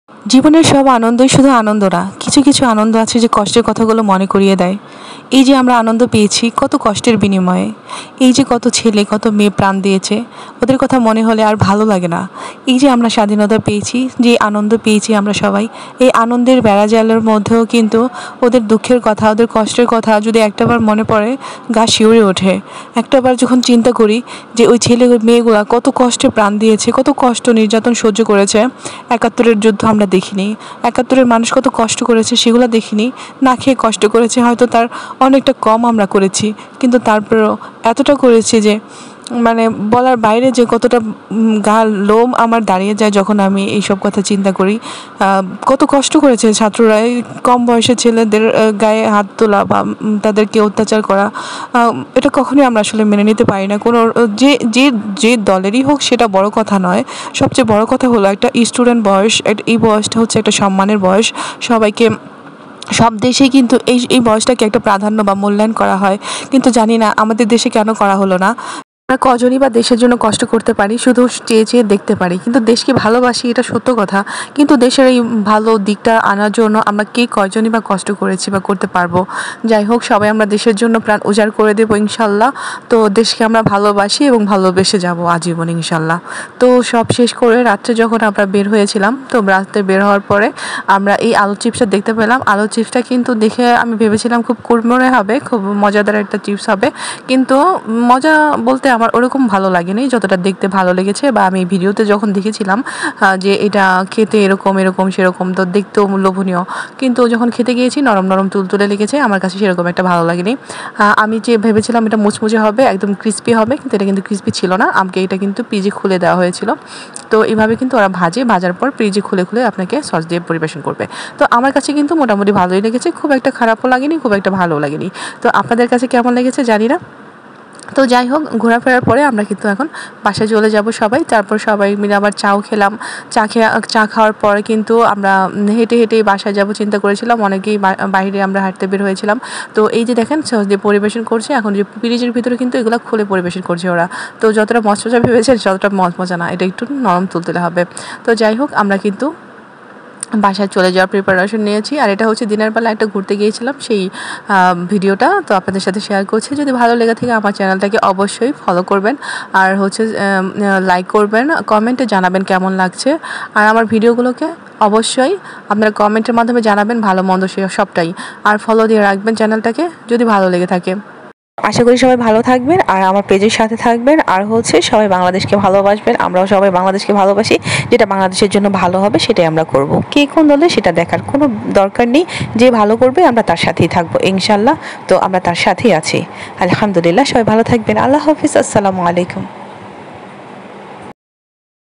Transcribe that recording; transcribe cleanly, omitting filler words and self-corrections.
জীবনের সব আনন্দই শুধু আনন্দ না, কিছু কিছু আনন্দ আছে যে কষ্টের কথাগুলো মনে করিয়ে দেয়। এই যে আমরা আনন্দ পেয়েছি কত কষ্টের বিনিময়ে, এই যে কত ছেলে কত মেয়ে প্রাণ দিয়েছে, ওদের কথা মনে হলে আর ভালো লাগে না। এই যে আমরা স্বাধীনতা পেয়েছি, যে আনন্দ পেয়েছি আমরা সবাই, এই আনন্দের বেড়াজালের মধ্যেও কিন্তু ওদের দুঃখের কথা, ওদের কষ্টের কথা যদি একটাবার মনে পড়ে গা শিউরে ওঠে। একটাবার যখন চিন্তা করি যে ওই ছেলে ওই মেয়েগুলা কত কষ্টে প্রাণ দিয়েছে, কত কষ্ট নির্যাতন সহ্য করেছে। ৭১-এর যুদ্ধ আমরা দেখিনি, ৭১-এর মানুষ কত কষ্ট করেছে সেগুলো দেখিনি। না খেয়ে কষ্ট করেছে, হয়তো তার অনেকটা কম আমরা করেছি, কিন্তু তারপরেও এতটা করেছি যে মানে বলার বাইরে, যে কতটা গা লোম আমার দাঁড়িয়ে যায় যখন আমি এইসব কথা চিন্তা করি। কত কষ্ট করেছে ছাত্ররা, এই কম বয়সের ছেলেদের গায়ে হাত তোলা বা তাদেরকে অত্যাচার করা, এটা কখনোই আমরা আসলে মেনে নিতে পারি না। কোনো যে যে যে দলেরই হোক সেটা বড় কথা নয়। সবচেয়ে বড় কথা হলো একটা স্টুডেন্ট বয়স, এই বয়সটা হচ্ছে একটা সম্মানের বয়স। সবাইকে, সব দেশেই কিন্তু এই বয়সটাকে একটা প্রাধান্য বা মূল্যায়ন করা হয়, কিন্তু জানি না আমাদের দেশে কেন করা হলো না। আমরা কজনই বা দেশের জন্য কষ্ট করতে পারি, শুধু চেয়ে চেয়ে দেখতে পারি, কিন্তু দেশকে ভালোবাসি এটা সত্য কথা, কিন্তু দেশের এই ভালো দিকটা আনার জন্য আমরা কে কয়জনই বা কষ্ট করেছি বা করতে পারবো। যাই হোক, সবাই আমরা দেশের জন্য প্রাণ উজাড় করে দেবো ইনশাল্লাহ। তো দেশকে আমরা ভালোবাসি এবং ভালোবেসে যাব আজীবন ইনশাল্লাহ। তো সব শেষ করে রাত্রে যখন আমরা বের হয়েছিলাম, তো রাত্রে বের হওয়ার পরে আমরা এই আলু চিপসটা দেখতে পেলাম। আলু চিপসটা কিন্তু দেখে আমি ভেবেছিলাম খুব কুড়মুড়ে হবে, খুব মজাদার একটা চিপস হবে, কিন্তু মজা বলতে আমার ওরকম ভালো লাগেনি যতটা দেখতে ভালো লেগেছে। বা আমি ভিডিওতে যখন দেখেছিলাম যে এটা খেতে এরকম এরকম সেরকম, তো দেখতেও লোভনীয়, কিন্তু যখন খেতে গিয়েছি নরম নরম তুলতুলে লেগেছে, আমার কাছে সেরকম একটা ভালো লাগেনি। আমি যে ভেবেছিলাম এটা মুচমুচে হবে, একদম ক্রিস্পি হবে, কিন্তু এটা কিন্তু ক্রিস্পি ছিল না। আমাকে এটা কিন্তু পিজি খুলে দেওয়া হয়েছিল। তো এইভাবে কিন্তু ওরা ভাজার পর পিজি খুলে খুলে আপনাকে সস দিয়ে পরিবেশন করবে। তো আমার কাছে কিন্তু মোটামুটি ভালোই লেগেছে, খুব একটা খারাপও লাগেনি, খুব একটা ভালোও লাগেনি। তো আপনাদের কাছে কেমন লেগেছে জানি না। তো যাই হোক, ঘোরাফেরার পরে আমরা কিন্তু এখন বাসায় চলে যাব সবাই। তারপর সবাই মিলে আবার চাও খেলাম। চা খাওয়ার পরে কিন্তু আমরা হেঁটে হেঁটেই বাসায় যাব চিন্তা করেছিলাম। অনেকেই বাইরে আমরা হাঁটতে বের হয়েছিলাম। তো এই যে দেখেন সস দিয়ে পরিবেশন করছে, এখন যে ফ্রিজের ভিতরে কিন্তু এগুলো খুলে পরিবেশন করছে ওরা। তো যতটা মচমচা ভেবেছে ততটা মচমচা না, এটা একটু নরম তুলতে হবে। তো যাই হোক, আমরা কিন্তু বাসায় চলে যাওয়ার প্রিপারেশন নিয়েছি। আর এটা হচ্ছে দিনের বেলা একটা ঘুরতে গিয়েছিলাম সেই ভিডিওটা তো আপনাদের সাথে শেয়ার করছি। যদি ভালো লেগে থাকে আমার চ্যানেলটাকে অবশ্যই ফলো করবেন, আর হচ্ছে লাইক করবেন, কমেন্টে জানাবেন কেমন লাগছে। আর আমার ভিডিওগুলোকে অবশ্যই আপনারা কমেন্টের মাধ্যমে জানাবেন, ভালো মন্দ সবটাই। আর ফলো দিয়ে রাখবেন চ্যানেলটাকে যদি ভালো লেগে থাকে। আশা করি সবাই ভালো থাকবেন আর আমার পেজের সাথে থাকবেন। আর হচ্ছে সবাই বাংলাদেশকে ভালোবাসবেন, আমরাও সবাই বাংলাদেশকে ভালোবাসি। যেটা বাংলাদেশের জন্য ভালো হবে সেটাই আমরা করব। কে কোন দলে সেটা দেখার কোনো দরকার নেই, যে ভালো করবে আমরা তার সাথেই থাকবো ইনশাল্লাহ। তো আমরা তার সাথেই আছি, আলহামদুলিল্লাহ। সবাই ভালো থাকবেন, আল্লাহ হাফিজ, আসসালামু আলাইকুম।